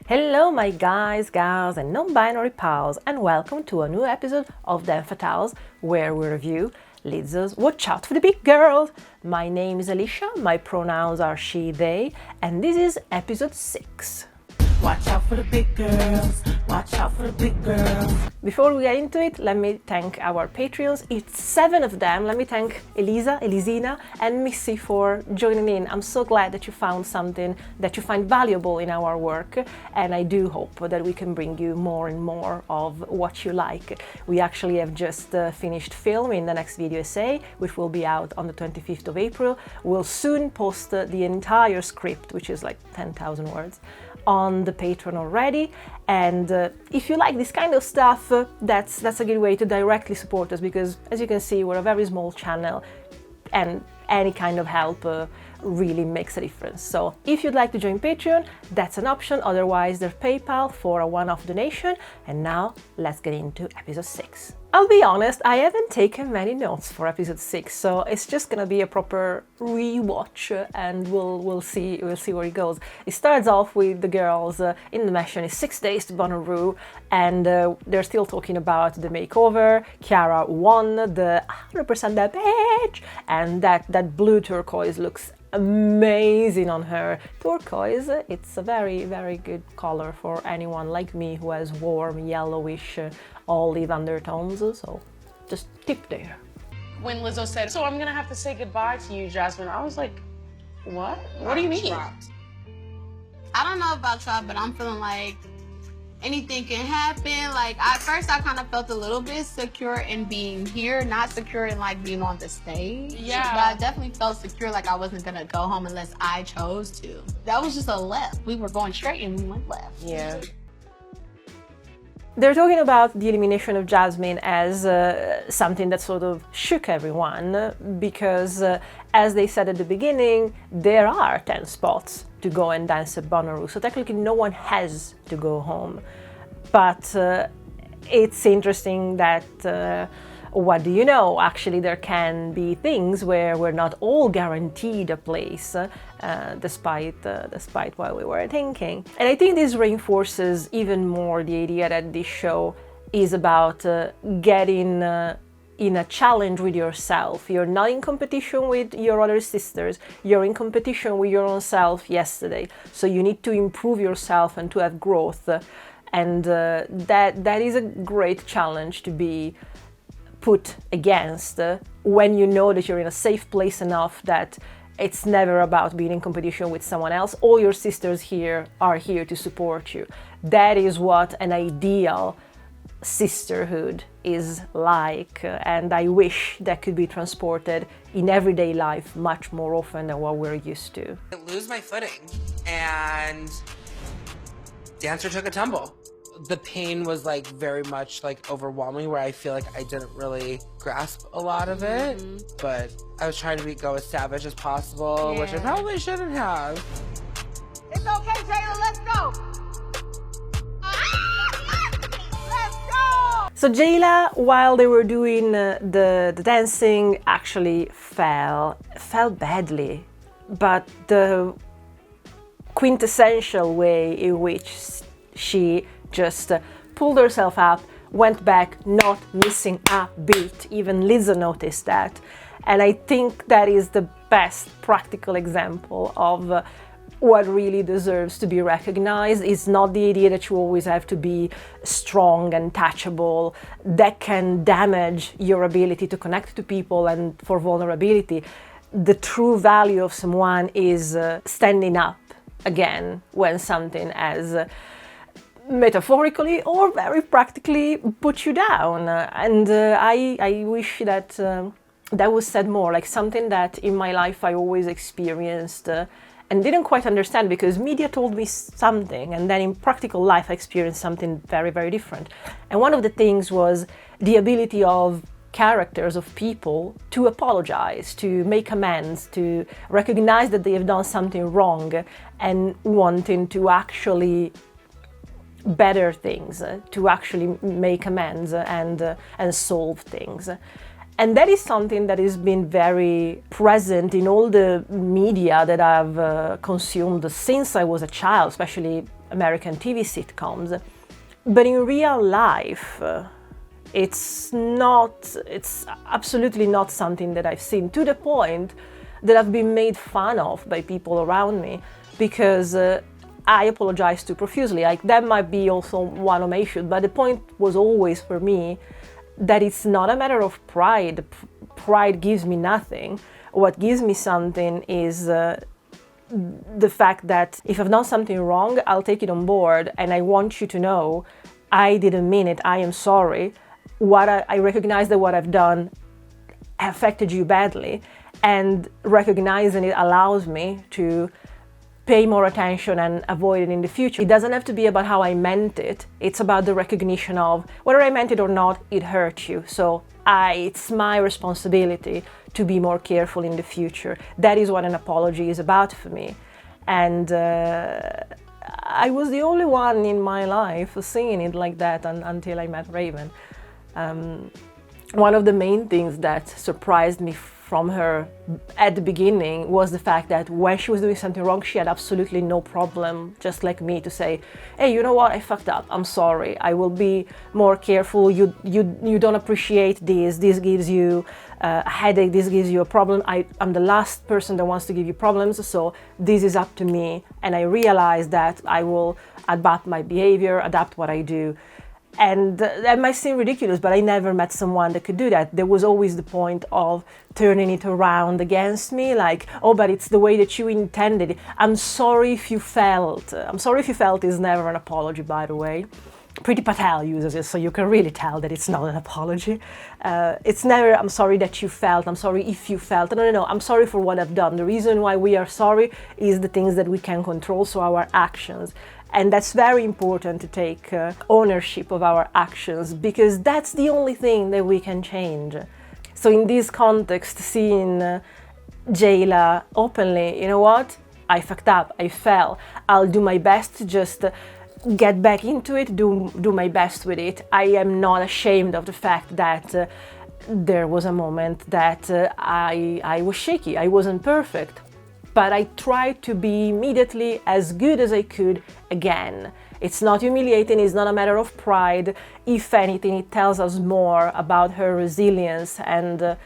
Hello my guys, gals and non-binary pals, and welcome to a new episode of Den Fatales, where we review Lizzo's Watch Out for the Big Girls. My name is Alicia, my pronouns are she, they, and this is episode 6. Watch out for the big girls. Watch out for the big girls. Before we get into it, let me thank our Patreons. It's 7 of them. Let me thank Elisa, Elisina, and Missy for joining in. I'm so glad that you found something that you find valuable in our work, and I do hope that we can bring you more and more of what you like. We actually have just finished filming the next video essay, which will be out on the 25th of April. We'll soon post the entire script, which is like 10,000 words, on the Patreon already, and if you like this kind of stuff, that's a good way to directly support us, because as you can see, we're a very small channel and any kind of help really makes a difference. So if you'd like to join Patreon, that's an option. Otherwise, there's PayPal for a one-off donation. And now let's get into episode 6. I'll be honest, I haven't taken many notes for episode 6, so it's just gonna be a proper rewatch, and we'll see where it goes. It starts off with the girls in the mansion. It's 6 days to Bonnaroo, and they're still talking about the makeover. Chiara won the 100% that bitch, and that blue turquoise looks amazing on her. Turquoise, it's a very, very good color for anyone like me who has warm yellowish olive undertones, so just tip there. When Lizzo said, "So I'm gonna have to say goodbye to you, Jasmine," I was like, what? What do you mean? I don't know about y'all, but I'm feeling like anything can happen. Like, at first I kind of felt a little bit secure in being here, not secure in like being on the stage. Yeah. But I definitely felt secure, like I wasn't gonna go home unless I chose to. That was just a left. We were going straight and we went left. Yeah. They're talking about the elimination of Jasmine as something that sort of shook everyone, because as they said at the beginning, there are 10 spots to go and dance at Bonnaroo, so technically no one has to go home. But it's interesting that, what do you know, actually there can be things where we're not all guaranteed a place, despite what we were thinking. And I think this reinforces even more the idea that this show is about getting in a challenge with yourself. You're not in competition with your other sisters, you're in competition with your own self yesterday. So you need to improve yourself and to have growth. And that is a great challenge to be put against when you know that you're in a safe place enough that it's never about being in competition with someone else. All your sisters here are here to support you. That is what an ideal sisterhood is like, and I wish that could be transported in everyday life much more often than what we're used to. I lose my footing, and dancer took a tumble. The pain was like very much like overwhelming, where I feel like I didn't really grasp a lot of it, but I was trying to go as savage as possible, which I probably shouldn't have. It's okay, Jayla, let's go! Let's go! So Jayla, while they were doing the dancing, actually fell badly, but the quintessential way in which she just pulled herself up, went back, not missing a beat. Even Lizzo noticed that. And I think that is the best practical example of what really deserves to be recognized. It's not the idea that you always have to be strong and touchable. That can damage your ability to connect to people and for vulnerability. The true value of someone is standing up again when something has metaphorically or very practically put you down. And I wish that that was said more, like something that in my life I always experienced and didn't quite understand, because media told me something, and then in practical life I experienced something very, very different. And one of the things was the ability of characters, of people, to apologize, to make amends, to recognize that they have done something wrong, and wanting to actually better things, to actually make amends and solve things. And that is something that has been very present in all the media that I've consumed since I was a child, especially American TV sitcoms. But in real life, it's absolutely not something that I've seen, to the point that I've been made fun of by people around me because I apologize too profusely. Like, that might be also one of my issues, but the point was always for me that it's not a matter of pride. Pride gives me nothing. What gives me something is the fact that if I've done something wrong, I'll take it on board, and I want you to know I didn't mean it, I am sorry. I recognize that what I've done affected you badly, and recognizing it allows me to pay more attention and avoid it in the future. It doesn't have to be about how I meant it. It's about the recognition of whether I meant it or not, it hurt you. So it's my responsibility to be more careful in the future. That is what an apology is about for me. And I was the only one in my life seeing it like that until I met Raven. One of the main things that surprised me from her at the beginning was the fact that when she was doing something wrong, she had absolutely no problem, just like me, to say, hey, you know what, I fucked up, I'm sorry, I will be more careful, you don't appreciate this gives you a headache, this gives you a problem, I'm the last person that wants to give you problems, so this is up to me, and I realize that I will adapt my behavior, adapt what I do. And that might seem ridiculous, but I never met someone that could do that. There was always the point of turning it around against me, like, oh, but it's the way that you intended it. I'm sorry if you felt. I'm sorry if you felt is never an apology, by the way. Priti Patel uses it, so you can really tell that it's not an apology. It's never, I'm sorry that you felt, I'm sorry if you felt. No, I'm sorry for what I've done. The reason why we are sorry is the things that we can control, so our actions. And that's very important, to take ownership of our actions, because that's the only thing that we can change. So in this context, seeing Jayla openly, you know what? I fucked up, I fell. I'll do my best to just get back into it, do my best with it. I am not ashamed of the fact that there was a moment that I was shaky, I wasn't perfect. But I tried to be immediately as good as I could again. It's not humiliating, it's not a matter of pride. If anything, it tells us more about her resilience and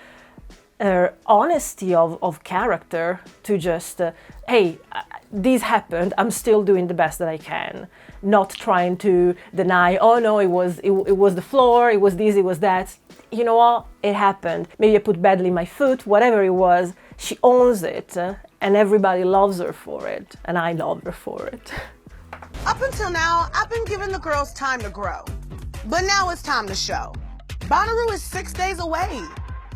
her honesty of character to just, hey, this happened, I'm still doing the best that I can. Not trying to deny, oh no, it was the floor, it was this, it was that. You know what, it happened. Maybe I put badly my foot, whatever it was, she owns it. And everybody loves her for it, and I love her for it. Up until now, I've been giving the girls time to grow. But now it's time to show. Bonnaroo is 6 days away.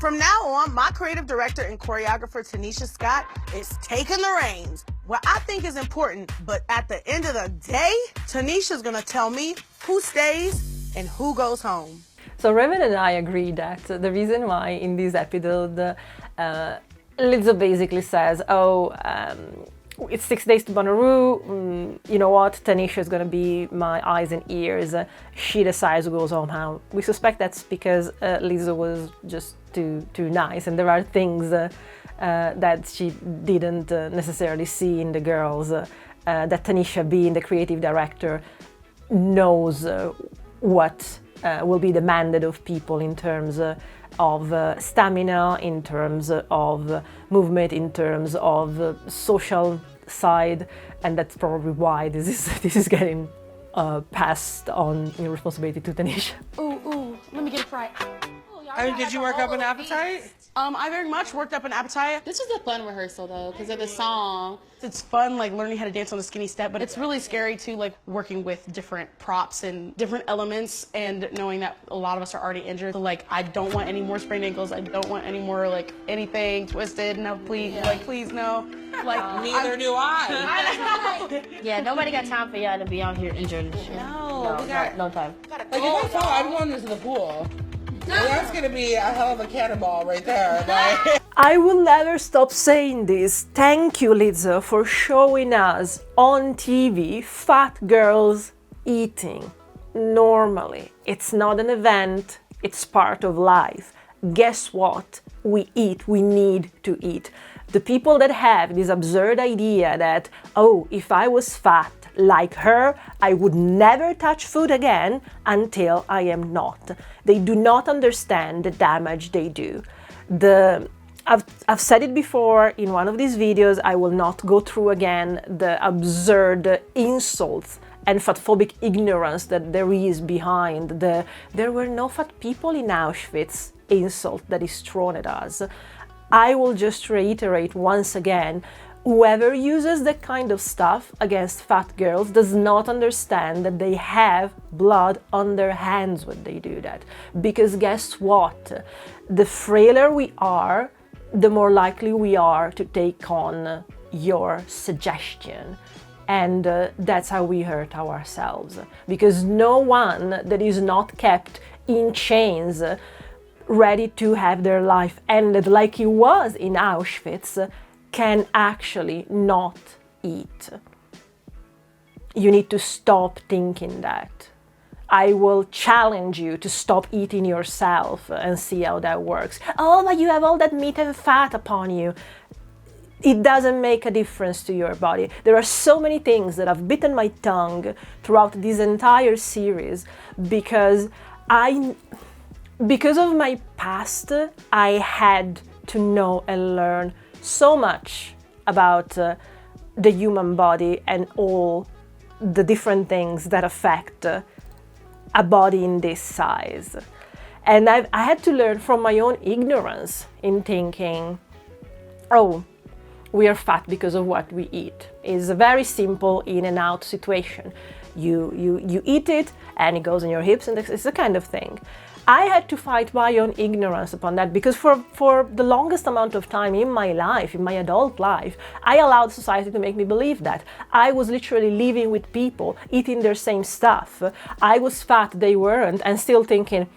From now on, my creative director and choreographer, Tanisha Scott, is taking the reins. What I think is important, but at the end of the day, Tanisha's gonna tell me who stays and who goes home. So Raven and I agree that the reason why in this episode Lizzo basically says, it's 6 days to Bonnaroo, you know what, Tanisha is going to be my eyes and ears, she decides who goes home. We suspect that's because Lizzo was just too nice, and there are things that she didn't necessarily see in the girls, that Tanisha, being the creative director, knows what will be demanded of people in terms of stamina, in terms of movement, in terms of social side, and that's probably why this is getting passed on in responsibility to Tanisha. Ooh, let me get it right. I mean, did you work up an appetite? I very much worked up an appetite. This was a fun rehearsal though, because of the song. It's fun, like learning how to dance on the skinny step, but it's really scary too, like working with different props and different elements, and knowing that a lot of us are already injured. So, like, I don't want any more sprained ankles. I don't want any more like anything twisted. No, please, please, no. Like, Neither do I. Yeah, nobody got time for y'all to be out here injured and shit. No, we got no time. Like, if I fall, I'm going into the pool. Well, that's gonna be a hell of a cannonball right there. Like. I will never stop saying this. Thank you, Lizzo, for showing us on TV fat girls eating normally. It's not an event, it's part of life. Guess what? We eat, we need to eat. The people that have this absurd idea that, oh, if I was fat, Like her, I would never touch food again until I am not. They do not understand the damage they do. I've said it before in one of these videos. I will not go through again the absurd insults and fatphobic ignorance that there is behind the "there were no fat people in Auschwitz" insult that is thrown at us. I will just reiterate once again, whoever uses that kind of stuff against fat girls does not understand that they have blood on their hands when they do that. Because guess what? The frailer we are, the more likely we are to take on your suggestion. And that's how we hurt ourselves. Because no one that is not kept in chains, ready to have their life ended like it was in Auschwitz, can actually not eat. You need to stop thinking that. I will challenge you to stop eating yourself and see how that works. Oh, but you have all that meat and fat upon you. It doesn't make a difference to your body. There are so many things that have bitten my tongue throughout this entire series because of my past, I had to know and learn so much about the human body and all the different things that affect a body in this size. And I had to learn from my own ignorance in thinking, oh, we are fat because of what we eat. It's a very simple in and out situation. You eat it and it goes in your hips, and it's the kind of thing. I had to fight my own ignorance upon that because for the longest amount of time in my life, in my adult life, I allowed society to make me believe that. I was literally living with people, eating their same stuff. I was fat, they weren't, and still thinking,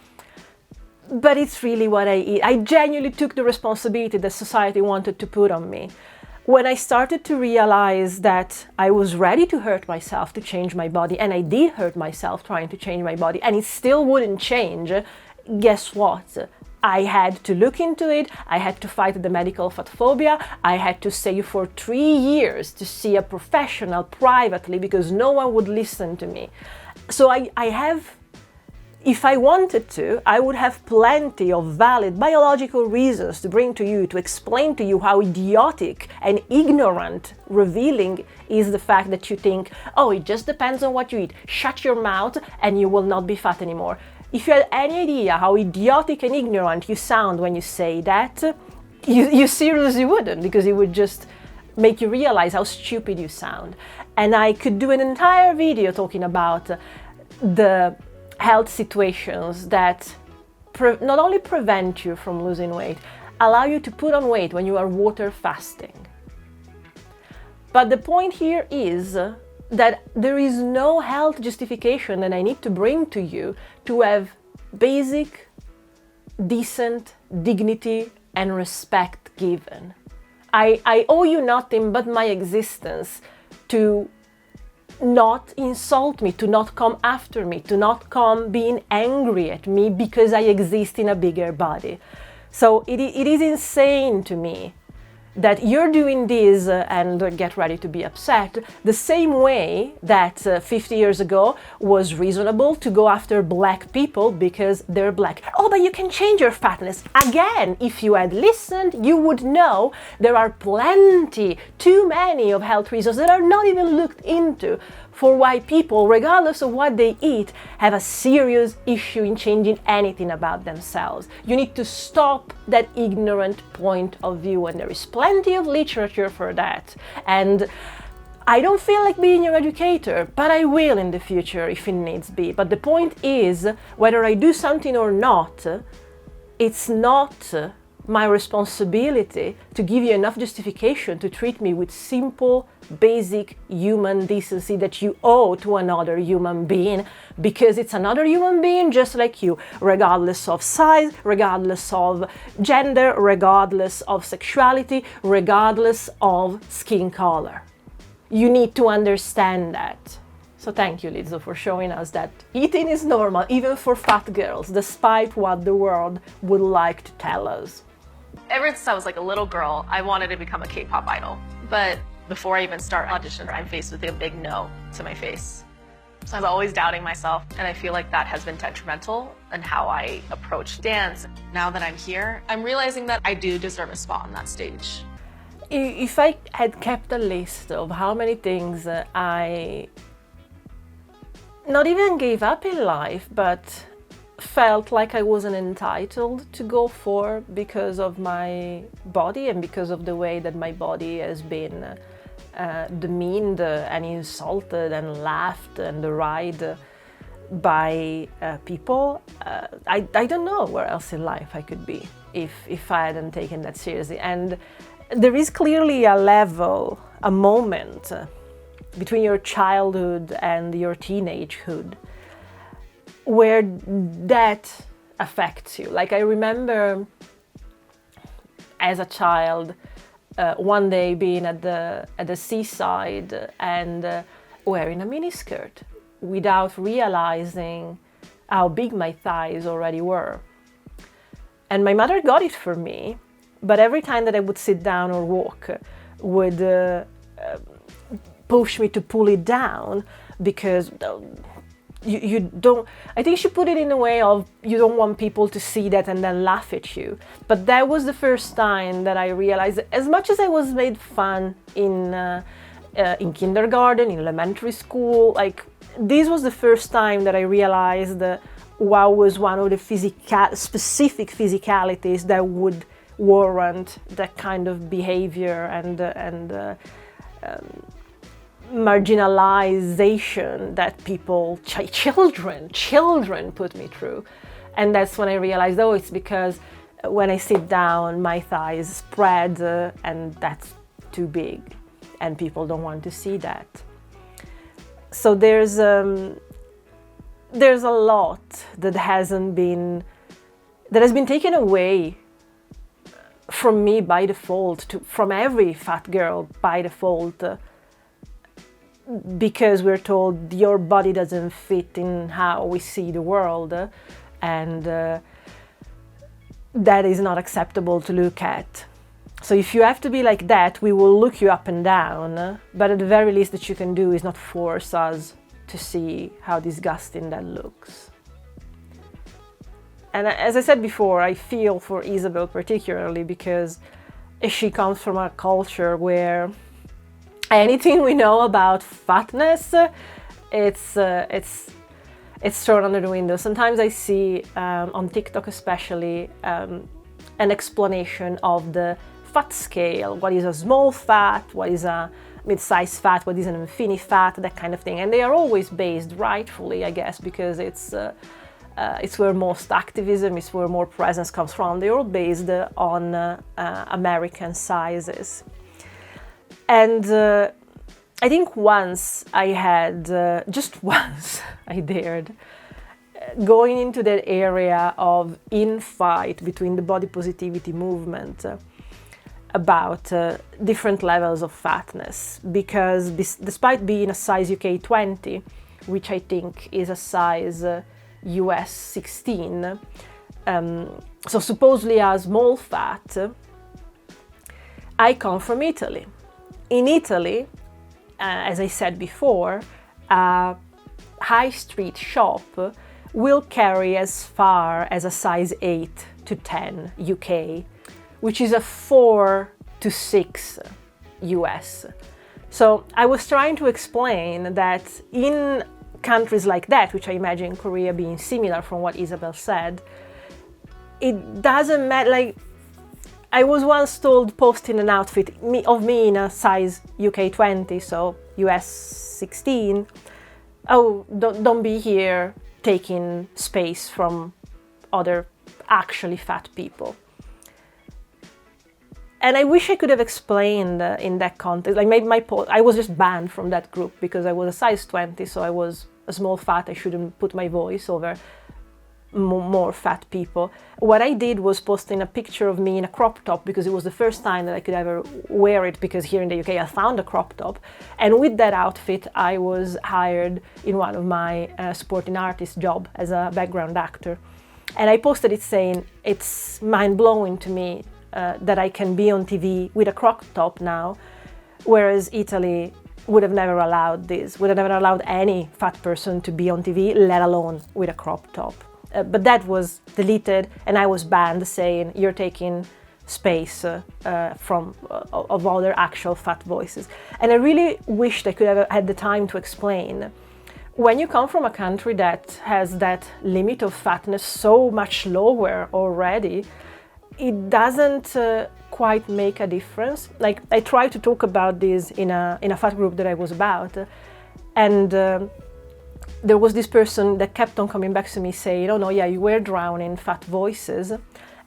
but it's really what I eat. I genuinely took the responsibility that society wanted to put on me. When I started to realize that I was ready to hurt myself to change my body, and I did hurt myself trying to change my body, and it still wouldn't change, guess what? I had to look into it, I had to fight the medical fat phobia, I had to stay for 3 years to see a professional privately because no one would listen to me. So I have, if I wanted to, I would have plenty of valid biological reasons to bring to you, to explain to you how idiotic and ignorant revealing is the fact that you think, oh, it just depends on what you eat. Shut your mouth and you will not be fat anymore. If you had any idea how idiotic and ignorant you sound when you say that, you seriously wouldn't, because it would just make you realize how stupid you sound. And I could do an entire video talking about the health situations that not only prevent you from losing weight, allow you to put on weight when you are water fasting. But the point here is that there is no health justification that I need to bring to you to have basic, decent dignity and respect given. I owe you nothing but my existence to not insult me, to not come after me, to not come being angry at me because I exist in a bigger body. So it is insane to me that you're doing this and get ready to be upset the same way that 50 years ago was reasonable to go after black people because they're black. Oh, but you can change your fatness. Again, if you had listened, you would know there are plenty, too many of health reasons that are not even looked into for why people, regardless of what they eat, have a serious issue in changing anything about themselves. You need to stop that ignorant point of view, and there is plenty of literature for that. And I don't feel like being your educator, but I will in the future if it needs be. But the point is, whether I do something or not, it's not my responsibility to give you enough justification to treat me with simple, basic human decency that you owe to another human being, because it's another human being just like you, regardless of size, regardless of gender, regardless of sexuality, regardless of skin color. You need to understand that. So thank you, Lizzo, for showing us that eating is normal, even for fat girls, despite what the world would like to tell us. Ever since I was like a little girl, I wanted to become a K-pop idol. But Before I even start auditions, I'm faced with a big no to my face. So I'm always doubting myself, and I feel like that has been detrimental in how I approach dance. Now that I'm here, I'm realizing that I do deserve a spot on that stage. If I had kept a list of how many things I not even gave up in life, but felt like I wasn't entitled to go for because of my body and because of the way that my body has been demeaned and insulted and laughed and derided by people, I don't know where else in life I could be if I hadn't taken that seriously. And there is clearly a level, a moment between your childhood and your teenagehood where that affects you. Like I remember as a child one day being at the seaside and wearing a miniskirt without realizing how big my thighs already were. And my mother got it for me, but every time that I would sit down or walk would push me to pull it down because you don't, I think she put it in a way of you don't want people to see that and then laugh at you. But that was the first time that I realized, as much as I was made fun in kindergarten, in elementary school, like this was the first time that I realized what was one of the specific physicalities that would warrant that kind of behavior and marginalization that people, children put me through. And that's when I realized, oh, it's because when I sit down, my thighs spread and that's too big and people don't want to see that. So there's a lot that has been taken away from me by default, from every fat girl by default, because we're told your body doesn't fit in how we see the world, and that is not acceptable to look at. So if you have to be like that, we will look you up and down, but at the very least that you can do is not force us to see how disgusting that looks. And as I said before, I feel for Isabel particularly because she comes from a culture where anything we know about fatness, it's thrown under the window. Sometimes I see on TikTok especially an explanation of the fat scale. What is a small fat? What is a mid-size fat? What is an infinity fat? That kind of thing. And they are always based, rightfully, I guess, because it's where most activism, it's where more presence comes from. They're all based on American sizes. And I think once I had, just once I dared, going into that area of infight between the body positivity movement about different levels of fatness, because despite being a size UK 20, which I think is a size US 16, so supposedly a small fat, I come from Italy. In Italy, as I said before, a high street shop will carry as far as a size 8 to 10 UK, which is a 4 to 6 US. So I was trying to explain that in countries like that, which I imagine Korea being similar from what Isabel said, it doesn't matter. Like, I was once told, posting an outfit of me in a size UK 20, so US 16, oh, don't be here taking space from other actually fat people. And I wish I could have explained in that context, like I was just banned from that group because I was a size 20, so I was a small fat, I shouldn't put my voice over more fat people. What I did was posting a picture of me in a crop top because it was the first time that I could ever wear it, because here in the UK I found a crop top, and with that outfit I was hired in one of my supporting artist job as a background actor, and I posted it saying it's mind-blowing to me that I can be on TV with a crop top now, whereas Italy would have never allowed this, would have never allowed any fat person to be on TV, let alone with a crop top. But that was deleted, and I was banned, saying you're taking space of other actual fat voices. And I really wished I could have had the time to explain. When you come from a country that has that limit of fatness so much lower already, it doesn't quite make a difference. Like, I tried to talk about this in a fat group that I was about, and there was this person that kept on coming back to me saying, oh no, yeah, you were drowning fat voices.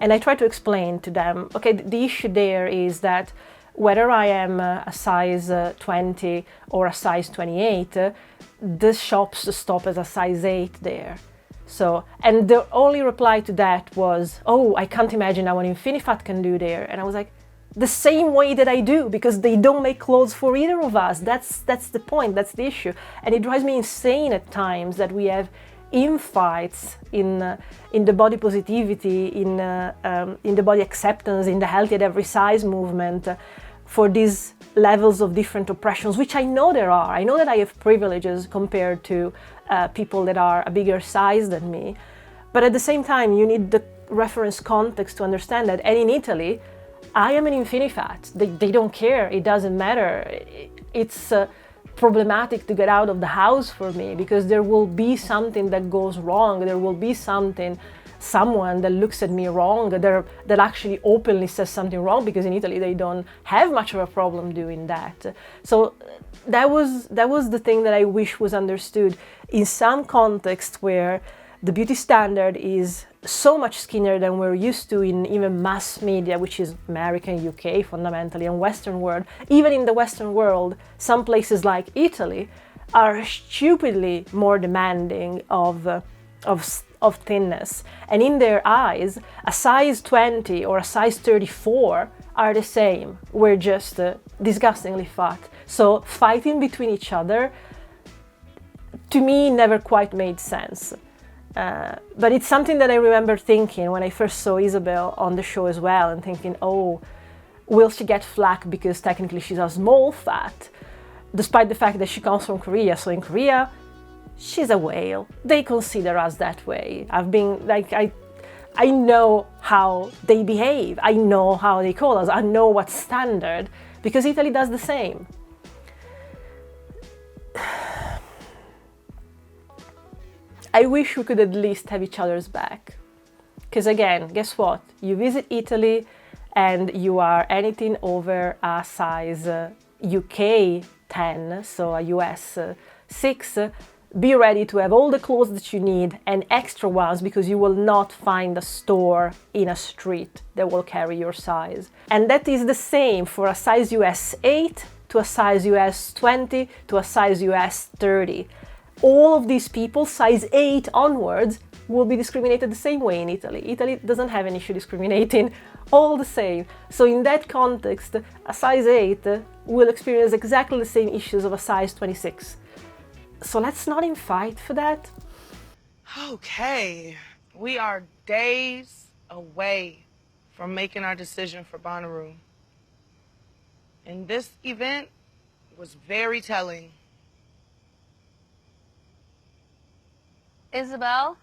And I tried to explain to them, okay, the issue there is that whether I am a size 20 or a size 28, the shops stop as a size 8 there. So, and the only reply to that was, oh, I can't imagine how an Infinifat can do there. And I was like, the same way that I do, because they don't make clothes for either of us. That's the point, that's the issue. And it drives me insane at times that we have infights in the body positivity, in the body acceptance, in the healthy at every size movement, for these levels of different oppressions, which I know there are. I know that I have privileges compared to people that are a bigger size than me. But at the same time, you need the reference context to understand that. And in Italy, I am an Infinifat. They don't care. It doesn't matter. It's problematic to get out of the house for me, because there will be something that goes wrong. There will be someone that looks at me wrong, that actually openly says something wrong, because in Italy they don't have much of a problem doing that. So that was the thing that I wish was understood in some context where the beauty standard is so much skinnier than we're used to in even mass media, which is American, UK fundamentally, and Western world. Even in the Western world, some places like Italy are stupidly more demanding of thinness. And in their eyes, a size 20 or a size 34 are the same. We're just disgustingly fat. So fighting between each other, to me, never quite made sense. But it's something that I remember thinking when I first saw Isabel on the show as well, and thinking, oh, will she get flack because technically she's a small fat, despite the fact that she comes from Korea. So in Korea, she's a whale. They consider us that way. I've been like, I know how they behave. I know how they call us. I know what's standard, because Italy does the same. I wish we could at least have each other's back. Because again, guess what? You visit Italy and you are anything over a size UK 10, so a US 6, be ready to have all the clothes that you need and extra ones, because you will not find a store in a street that will carry your size. And that is the same for a size US 8 to a size US 20 to a size US 30. All of these people, size 8 onwards, will be discriminated the same way in Italy. Italy doesn't have an issue discriminating, all the same. So in that context, a size 8 will experience exactly the same issues of a size 26. So let's not fight for that. Okay, we are days away from making our decision for Bonnaroo. And this event was very telling. Isabel,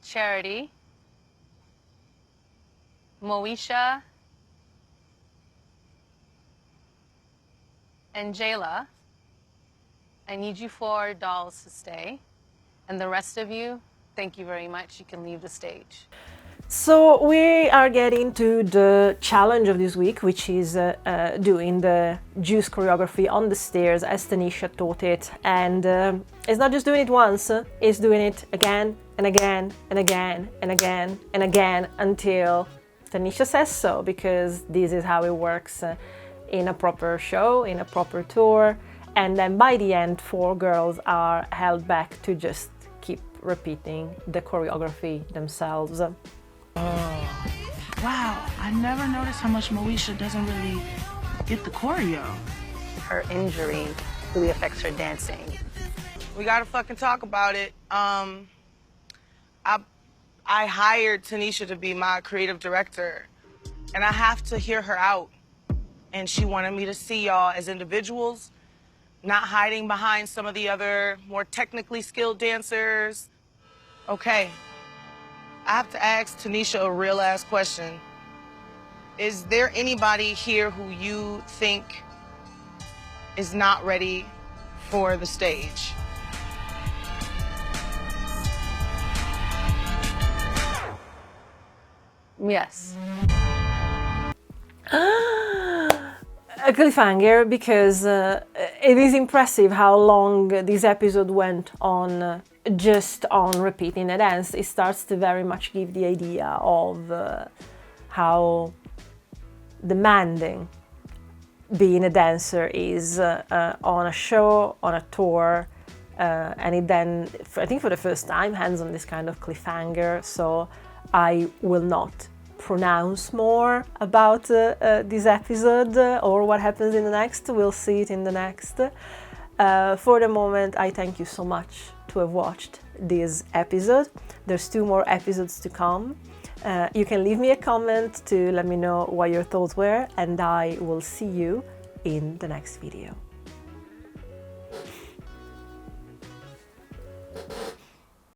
Charity, Moesha, and Jayla, I need you 4 dolls to stay. And the rest of you, thank you very much. You can leave the stage. So we are getting to the challenge of this week, which is doing the juice choreography on the stairs as Tanisha taught it. And it's not just doing it once, it's doing it again and again and again and again and again until Tanisha says so, because this is how it works in a proper show, in a proper tour. And then by the end, 4 girls are held back to just keep repeating the choreography themselves. Oh, wow. I never noticed how much Moesha doesn't really get the choreo. Her injury really affects her dancing. We gotta fucking talk about it. I hired Tanisha to be my creative director, and I have to hear her out. and she wanted me to see y'all as individuals, not hiding behind some of the other more technically skilled dancers. Okay, I have to ask Tanisha a real ass question. Is there anybody here who you think is not ready for the stage? Yes. A cliffhanger, because it is impressive how long this episode went on, just on repeating a dance. It starts to very much give the idea of how demanding being a dancer is on a show, on a tour, and it then, I think for the first time, ends on this kind of cliffhanger. So I will not pronounce more about this episode or what happens in the next. We'll see it in the next. For the moment, I thank you so much to have watched this episode. There's 2 more episodes to come. You can leave me a comment to let me know what your thoughts were, and I will see you in the next video.